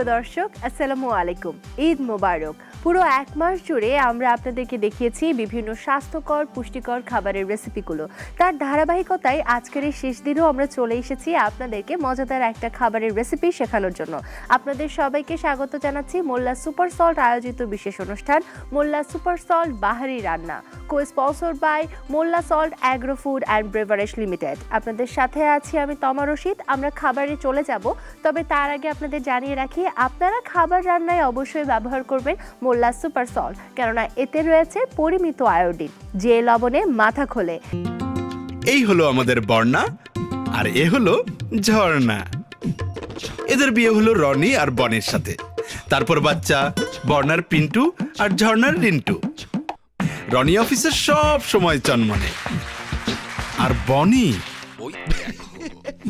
প্রিয় দর্শক, আসসালামু আলাইকুম। ঈদ মোবারক। পুরো এক মাস জুড়ে আমরা আপনাদেরকে দেখিয়েছি বিভিন্ন স্বাস্থ্যকর পুষ্টিকর খাবারের রেসিপিগুলো। তার ধারাবাহিকতায় আজকের এই শেষ দিনেও আমরা চলে এসেছি আপনাদেরকে মজাদার একটা খাবারের রেসিপি শেখানোর জন্য। আপনাদের সবাইকে স্বাগত জানাচ্ছি মোল্লা সুপার সল্ট আয়োজিত বিশেষ অনুষ্ঠান মোল্লা সুপার সল্ট বাহারি রান্না, co-sponsored by Mollah salt agro food and beverage limited. আপনাদের সাথে আছি আমি তমা রশিদ। আমরা খাবারে চলে যাব, তবে তার আগে আপনাদের জানিয়ে রাখি আপনারা খাবার রান্নায় অবশ্যই ব্যবহার করবেন মোল্লা সুপার সল্ট, কেননা এতে রয়েছে পরিমিত আয়োডিন, যে লবণে মাথা খোলে। এই হলো আমাদের বর্ণা, আর এ হলো ঝর্ণা। এদের বিয়ে হলো রনি আর বনের সাথে। তারপর বাচ্চা বর্ণার পিন্টু আর ঝর্ণার রিন্টু। রনি অফিসের সব সময় চনমনে, আর বনি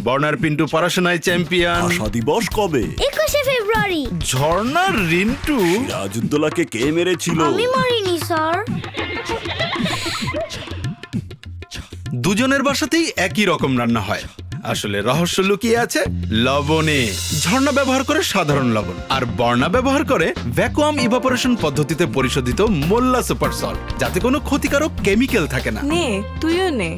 বর্ণার পিন্টু পড়াশোনায় চ্যাম্পিয়ন। ভাষা দিবস কবে? 21শে ফেব্রুয়ারি। ঝর্ণার রিন্টু সিরাজউদ্দৌলাকে কে মেরেছিল? আমি মারিনি স্যার। দুজনের বাসাতেই একই রকম রান্না হয়। আসলে রহস্য লুকিয়ে আছে লবণে। ঝর্ণা ব্যবহার করে সাধারণ লবণ, আর বর্ণা ব্যবহার করে ভ্যাকুয়াম ইভাপোরেশন পদ্ধতিতে পরিশোধিত মোল্লা সুপার সল্ট, যাতে কোনো ক্ষতিকারক কেমিক্যাল থাকে না। নে, তুইও নে।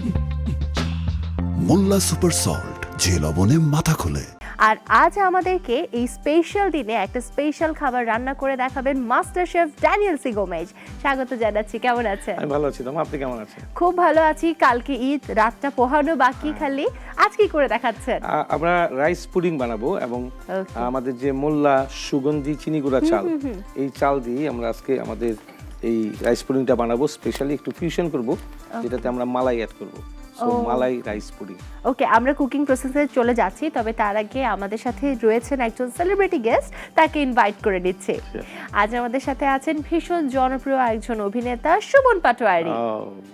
মোল্লা সুপার সল্ট, যে লবণে মাথা খোলে। আর আজ আমাদেরকে এই স্পেশাল দিনে একটা স্পেশাল খাবার রান্না করে দেখাবেন master chef Daniel C Gomez. স্বাগত জানাচ্ছি। কেমন আছেন? আমি ভালো আছি। আপনি কেমন আছেন? খুব ভালো আছি। কালকে ঈদ, রাতটা পোহানো বাকি খালি। আজ কি করে দেখাচ্ছেন? আমরা রাইস পুডিং বানাবো, এবং আমাদের যে মোল্লা সুগন্ধি চিনি গুঁড়া চাল, এই চাল দিয়ে আমরা আজকে আমাদের এই রাইস পুডিংটা বানাবো। স্পেশালি একটু ফিউশন করব, যেটাতে আমরা মালাই অ্যাড করব। মালাই রাইস পুডিং। ওকে, আমরা কুকিং প্রসেসে চলে যাচ্ছি, তবে তার আগে আমাদের সাথে রয়েছেন একজন সেলিব্রিটি গেস্ট, তাকে ইনভাইট করে দিচ্ছি। আজ আমাদের সাথে আছেন ভীষণ জনপ্রিয় একজন অভিনেতা সুমন পাটোয়ারি।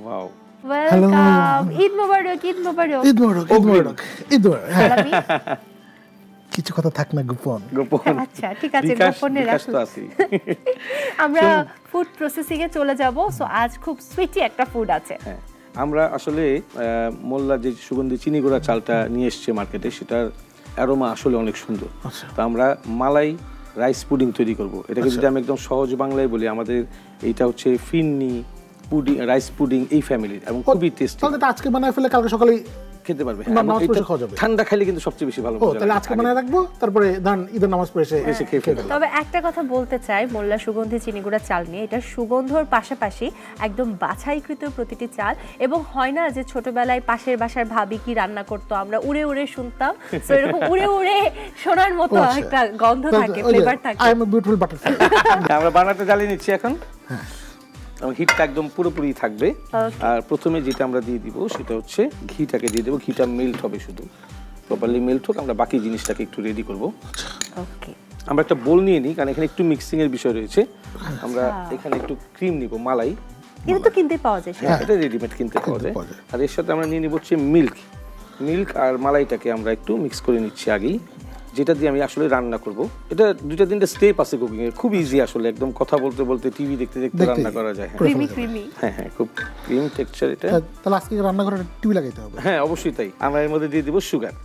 Wow, welcome. ঈদ মোবারক। ঈদ মোবারক। ঈদ মোবারক। ঈদ মোবারক। ঈদ মোবারক। কিছু কথা থাক না গোপন। গোপন। আচ্ছা, ঠিক আছে, গোপনে রাখো। আমরা ফুড প্রসেসিং এ চলে যাব। সো আজ খুব সুইটি একটা ফুড আছে। আমরা আসলে মোল্লা যে সুগন্ধি চিনি গুঁড়া চালটা নিয়ে এসছে মার্কেটে, সেটার অ্যারোমা আসলে অনেক সুন্দর। তো আমরা মালাই রাইস পুডিং তৈরি করব। এটাকে যদি আমি একদম সহজ বাংলায় বলি, আমাদের এইটা হচ্ছে ফিন্নি পুডিং, রাইস পুডিং এই ফ্যামিলির, এবং খুবই টেস্টি। তাহলে আজকে বানায় ফেলে কালকে সকালে খেতে পারবে। ঠান্ডা খাইলে কিন্তু সবচেয়ে বেশি ভালো। তাহলে আজকে বানায় রাখবো, তারপরে ঈদের নামাজ পড়ে এসে খেয়ে ফেলবো। তবে একটা কথা বলতে চাই মোল্লা সুগন্ধি চিনি গুঁড়া চাল নিয়ে, এটা সুগন্ধর পাশাপাশি একদম বাছাইকৃত প্রতিটি চাল। এবং হয় না যে ছোটবেলায় পাশের বাসার ভাবি কি রান্না করতো, আমরা উড়ে উড়ে শুনতাম, তো এরকম উড়ে উড়ে শোনার মতো একটা গন্ধ থাকে, ফ্লেভার থাকে। I am a beautiful butterfly. আমরা বানাতে জ্বালিয়ে নিচ্ছি এখন, এবং হিটটা একদম পুরোপুরি থাকবে। আর প্রথমে যেটা আমরা দিয়ে দিব সেটা হচ্ছে ঘিটাকে দিয়ে দেবো। ঘিটা মেল্ট হবে, শুধু প্রপারলি মেল্ট হোক, আমরা বাকি জিনিসটাকে একটু রেডি করব। ওকে, আমরা একটা বোল নিয়ে নিই, কারণ এখানে একটু মিক্সিং এর বিষয় রয়েছে। আমরা এখানে একটু ক্রিম নিব, মালাই। এটা তো কিনতে পাওয়া যায়, এটা রেডিমেড কিনতে পাওয়া যায়। আর এর সাথে আমরা নিয়ে নিব হচ্ছে মিল্ক আর মালাইটাকে আমরা একটু মিক্স করে নিচ্ছি আগেই, যেটা দিয়ে আমি আসলে রান্না করব। এটা দুইটা তিনটা স্টেপ আছে কুকিং এর, খুব ইজি আসলে। একদম কথা বলতে বলতে, টিভি দেখতে দেখতে রান্না করা যায়। হ্যাঁ, খুব ক্রিম টেক্সচার এটা। তাহলে আজকে রান্না করে টিভি লাগাইতে হবে। হ্যাঁ, অবশ্যই তাই। আমরা এর মধ্যে দিয়ে দিব সুগার।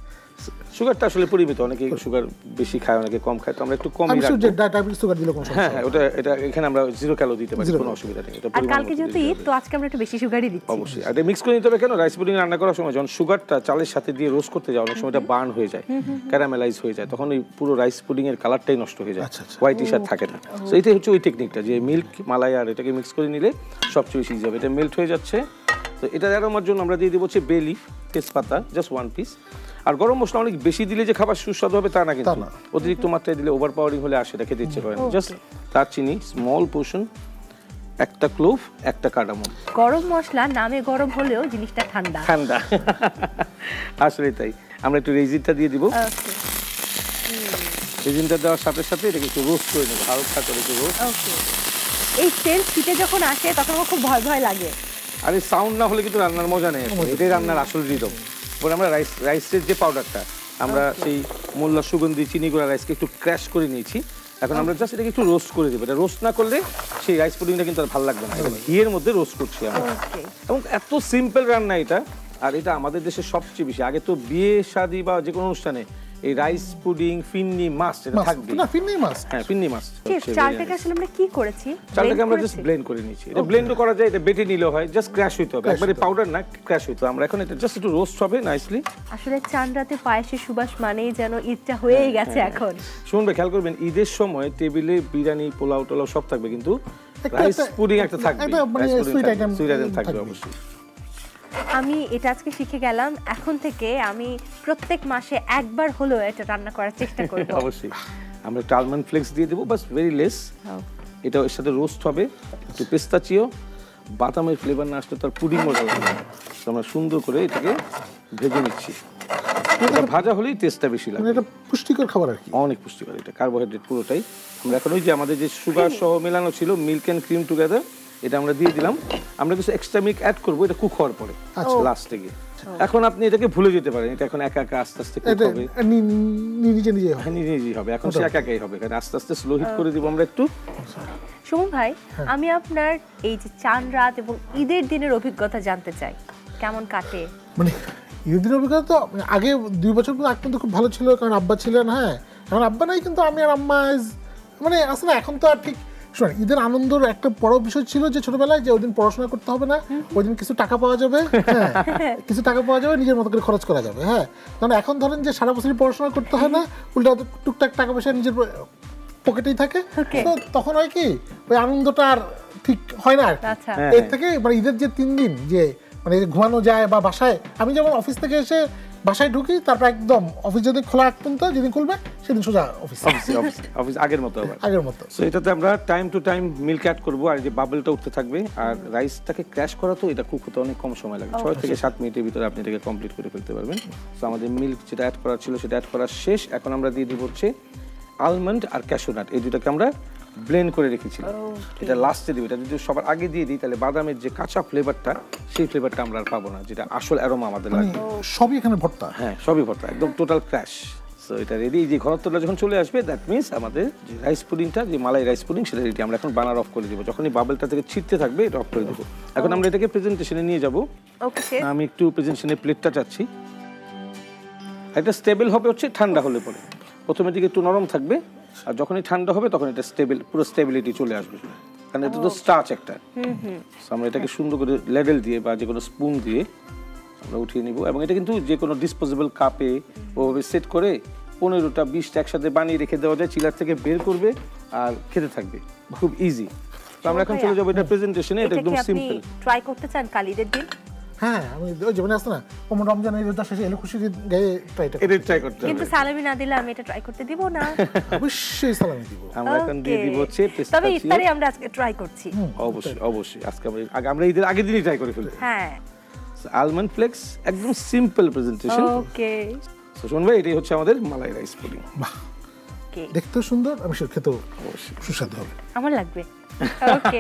সুগারটা আসলে পরিমিত, অনেকে সুগার বেশি খায়, অনেকে কম খায়, তো আমরা একটু কমই রাখবো। ডায়াবেটিস সুগার দিলে কোনো সমস্যা? হ্যাঁ, এটা এখানে আমরা 0 ক্যালো দিতে পারি, কোনো অসুবিধা নেই। এটা আর কালকে যেহেতু ঈদ, তো আজকে আমরা একটু বেশি সুগারই দিচ্ছি। অবশ্যই। আর এটা মিক্স করে নিতে হবে। কেন? রাইস পুডিং রান্না করার সময় যখন সুগারটা চালের সাথে দিয়ে রোস্ট করতে যাও, অনেক সময় এটা বার্ন হয়ে যায়, ক্যারামেলাইজ হয়ে যায়, তখন ওই পুরো রাইস পুডিং এর কালারটাই নষ্ট হয়ে যায়, হোয়াইটিশ আর থাকে না। তো এটাই হচ্ছে ওই টেকনিকটা, যে মিল্ক, মালাই আর এটাকে মিক্স করে নিলে সবচেয়ে বেশি ইজি হবে। এটা মেল্ট হয়ে যাচ্ছে। তো এটা আরোমার জন্য আমরা দিয়ে দেবো হচ্ছে বে লিফ, তেজপাতা, জাস্ট 1 পিস। আর গরম মশলা অনেক বেশি দিলে যে খাবার সুস্বাদু হবে তা না, কিন্তু অতিরিক্ত মাত্রায় দিলে ওভার পাওয়ারিং হলে আর সেটা খেতে ইচ্ছে করে না। জাস্ট দারচিনি স্মল পোর্শন, একটা ক্লোভ, একটা কার্ডামম। গরম মশলা নামে গরম হলেও জিনিসটা ঠান্ডা। আসলে তাই। আমরা একটু রেজিনটা দিয়ে দিব। রেজিনটা দেওয়ার সাথে সাথে এটাকে একটু রোস্ট করে নেব, হালকা করে একটু রোস্ট। এই সেন্ট শীতে যখন আসে তখন আমার খুব ভয় ভয় লাগে। আর এই সাউন্ড না হলে কিন্তু রান্নার মজা নেই। এটাই রান্নার আসল রিদম। পরে আমরা রাইসের যে পাউডারটা, আমরা সেই মোল্লা সুগন্ধি চিনি গুঁড়া রাইসকে একটু ক্র্যাশ করে নিয়েছি। এখন আমরা জাস্ট এটাকে একটু রোস্ট করে দেবো। এটা রোস্ট না করলে সেই রাইস পুডিংটা কিন্তু আর ভালো লাগবে না। ঘিয়ের মধ্যে রোস্ট করছি আমরা, এবং এত সিম্পল রান্না এটা। আর এটা আমাদের দেশে সবচেয়ে বেশি, আগে তো বিয়ে শাদী বা যে কোনো অনুষ্ঠানে এই রাইস পুডিং ফিন্নি মাস্ট এটা থাকবে। না ফিন্নি মাস্ট, হ্যাঁ ফিন্নি মাস্ট। চালটাকে আসলে আমরা কি করেছি? চালটাকে আমরা জাস্ট ব্লেন্ড করে নিয়েছি। এটা ব্লেন্ডও করা যায়, এটা বেটে নিলেও হয়, জাস্ট ক্র্যাশ হইতে হবে, একবারে পাউডার না, ক্র্যাশ হইতে হবে। আমরা এখন এটা জাস্ট একটু রোস্ট হবে নাইসলি। আসলে চান রাতে পায়েসের সুবাস মানেই যেন ঈদটা হয়েই গেছে এখন। শুনুন ভাই, খেয়াল করবেন ঈদের সময় টেবিলে বিরিয়ানি পোলাও টোলাও সব থাকবে, কিন্তু রাইস পুডিং একটা থাকবে, সুইট আইটেম থাকবে অবশ্যই। আমি এটা আজকে শিখে গেলাম, এখন থেকে আমি প্রত্যেক মাসে একবার হলেও এটা রান্না করার চেষ্টা করব। অবশ্যই। আমরা একটা আলমন্ড ফ্লেক্স দিয়ে দেবো, বাস ভেরি লেস। এটা এর সাথে রোস্ট হবে, একটু পেস্তাচিও, বাদামের ফ্লেভার না আসলে তার পুডিং মজা লাগবে। তো আমরা সুন্দর করে এটাকে ভেজে নিচ্ছি। এটা ভাজা হলেই টেস্টটা বেশি লাগে। এটা পুষ্টিকর খাবার আর কি, অনেক পুষ্টিকর, এটা কার্বোহাইড্রেট পুরোটাই। আমরা এখন ওই যে আমাদের যে সুগার সহ মেলানো ছিল মিল্ক এন্ড ক্রিম টুগেদার, এটা আমরা দিয়ে দিলাম। আমরা কিছু এক্সট্রা মিল্ক অ্যাড করবো এটা কুক হওয়ার পরে লাস্টে গিয়ে। এখন আপনি এটাকে ভুলে যেতে পারেন, এটা এখন একা একা আস্তে আস্তে কুক হবে, নিজে নিজে নিজেই হবে। এখন সে একা একাই হবে, কারণ আস্তে আস্তে স্লো হিট করে দিব আমরা একটু। সুমন ভাই, আমি আপনার এই যে চান রাত এবং ঈদের দিনের অভিজ্ঞতা জানতে চাই, কেমন কাটে? মানে ঈদের অভিজ্ঞতা তো আগে 2 বছর আগে কিন্তু খুব ভালো ছিল, কারণ আব্বা ছিলেন। হ্যাঁ, এখন আব্বা নাই, কিন্তু আমি আর আম্মা মানে আসলে এখন তো আর ঠিক। শোন, ঈদের আনন্দের একটা বড় বিষয় ছিল যে ছোটবেলায় যে ওই দিন পড়াশোনা করতে হবে না, ওই দিন কিছু টাকা পাওয়া যাবে, হ্যাঁ কিছু টাকা পাওয়া যাবে, নিজের মতো করে খরচ করা যাবে। হ্যাঁ, কারণ এখন ধরেন যে সারা বছরই পড়াশোনা করতে হয় না, উল্টা টুকটাক টাকা পয়সা নিজের পকেটেই থাকে। তো তখন হয় কি, ওই আনন্দটা আর ঠিক হয় না আর কি। এর থেকে মানে ঈদের যে 3 দিন যে মানে ঘুমানো যায় বা বাসায়, আমি যেমন অফিস থেকে এসে বাসায় ঢুকি, তারপর একদম অফিস যেদিন খোলা পর্যন্ত, যেদিন খুলবে সেদিন সোজা অফিস আগের মতো আবার আগের মতো। সো এটাতে আমরা time to time milk add করবো, আর যে বাবলটা উঠতে থাকবে। আর রাইসটাকে ক্র্যাশ করা তো এটা কুক হতে অনেক কম সময় লাগে, 6 থেকে 7 মিনিটের ভিতরে আপনি এটাকে কমপ্লিট করে ফেলতে পারবেন। সো আমাদের মিল্ক যেটা অ্যাড করা ছিল সেটা অ্যাড করা শেষ। এখন আমরা দিয়ে দিব হচ্ছে আলমন্ড আর ক্যাশু নাট, এই দুটাকে আমরা ব্লেন্ড করে রেখেছিলাম। এটা লাস্টে দিব। এটা যদি সবার আগে দিয়ে দিই তাহলে বাদামের যে কাঁচা ফ্লেভারটা, সেই ফ্লেভারটা আমরা আর পাবো না, যেটা আসল অ্যারোমা আমাদের লাগে। সবই এখানে ভর্তা। হ্যাঁ, সবই ভর্তা, একদম টোটাল ক্র্যাশ। সো এটা রেডি। যে ঘনত্বটা যখন চলে আসবে, দ্যাট মিনস আমাদের যে রাইস পুডিংটা, যে মালাই রাইস পুডিং, সেটা রেডি। আমরা এখন বানার অফ করে দিব। যখনই বাবলটা থেকে ছিটতে থাকবে এটা অফ করে দেবো। এখন আমরা এটাকে প্রেজেন্টেশনে নিয়ে যাব। আমি একটু প্রেজেন্টেশনের প্লেটটা চাচ্ছি। এটা স্টেবল হবে হচ্ছে ঠান্ডা হলে পরে। প্রথমের দিকে একটু নরম থাকবে, আর যখনই ঠান্ডা হবে তখন এটা স্টেবল, পুরো স্টেবিলিটি চলে আসবে, কারণ এটা তো স্টার্চ একটা। আমরা এটাকে সুন্দর করে লেডেল দিয়ে বা যে কোনো স্পুন দিয়ে আমরা উঠিয়ে নিব। এবং এটা কিন্তু যে কোনো ডিসপোজেবল কাপে ওভাবে সেট করে 15টা 20টা একসাথে বানিয়ে রেখে দেওয়া যায়, চিলার থেকে বের করবে আর খেতে থাকবে, খুব ইজি। তো আমরা এখন চলে যাবো এটা প্রেজেন্টেশনে। এটা একদম সিম্পল। ট্রাই করতে চান কাল ঈদের দিন? হ্যাঁ, আমি ওই জীবনে আসতে না রমজান এই রোজা শেষে এলো খুশির গায়ে ট্রাই করতে হবে, কিন্তু সালামি না দিলে আমি এটা ট্রাই করতে দিব না। অবশ্যই সালামি দিব। আমরা এখন দিয়ে দিব হচ্ছে পেস্তা। তবে ইফতারে আমরা আজকে ট্রাই করছি। অবশ্যই অবশ্যই আজকে আমরা ঈদের আগের দিনই ট্রাই করে ফেলবো। হ্যাঁ, আলমন্ড ফ্লেক্স, একদম সিম্পল প্রেজেন্টেশন। ওকে, সো শুনুন ভাই, এটাই হচ্ছে আমাদের মালাই রাইস পুডিং। বাহ, দেখতেও সুন্দর, আমি খেতেও সুস্বাদু হবে, আমার লাগবে। ওকে,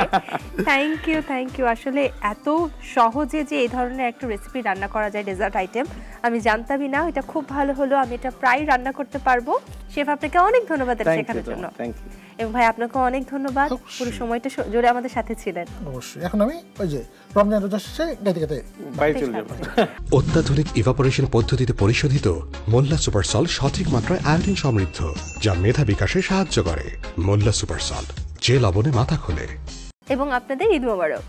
থ্যাংক ইউ। আসলে এত সহজে যে এই ধরনের একটা রেসিপি রান্না করা যায়, ডেজার্ট আইটেম, আমি জানতামই না। এটা খুব ভালো হলো, আমি এটা প্রায় রান্না করতে পারবো। শেফ, আপনাকে অনেক ধন্যবাদ এটা শেখানোর জন্য। এবং ভাই, আপনাকে অনেক ধন্যবাদ, পুরো সময়টা জুড়ে আমাদের সাথে ছিলেন। অবশ্যই। এখন আমি ওই যে রমজান রোজা শেষে গাইতে গাইতে বাইরে চলে যাব। অত্যাধুনিক ইভাপোরেশন পদ্ধতিতে পরিশোধিত মোল্লা সুপার সল্ট সঠিক মাত্রায় আয়োডিন সমৃদ্ধ, যা মেধা বিকাশে সাহায্য করে। মোল্লা সুপার সল্ট, যে লবণে মাথা খোলে। এবং আপনাদের ঈদ মোবারক।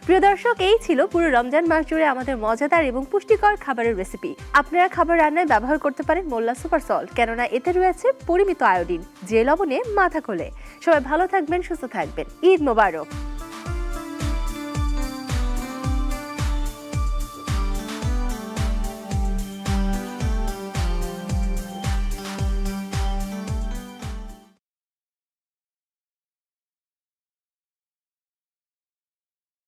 প্রিয় দর্শক, এই ছিল পুরো রমজান মাস জুড়ে আমাদের মজাদার এবং পুষ্টিকর খাবারের রেসিপি। আপনারা খাবার রান্নায় ব্যবহার করতে পারেন মোল্লা সুপার সল্ট, কেননা এতে রয়েছে পরিমিত আয়োডিন, যে লবণে মাথা খোলে। সবাই ভালো থাকবেন, সুস্থ থাকবেন। ঈদ মোবারক।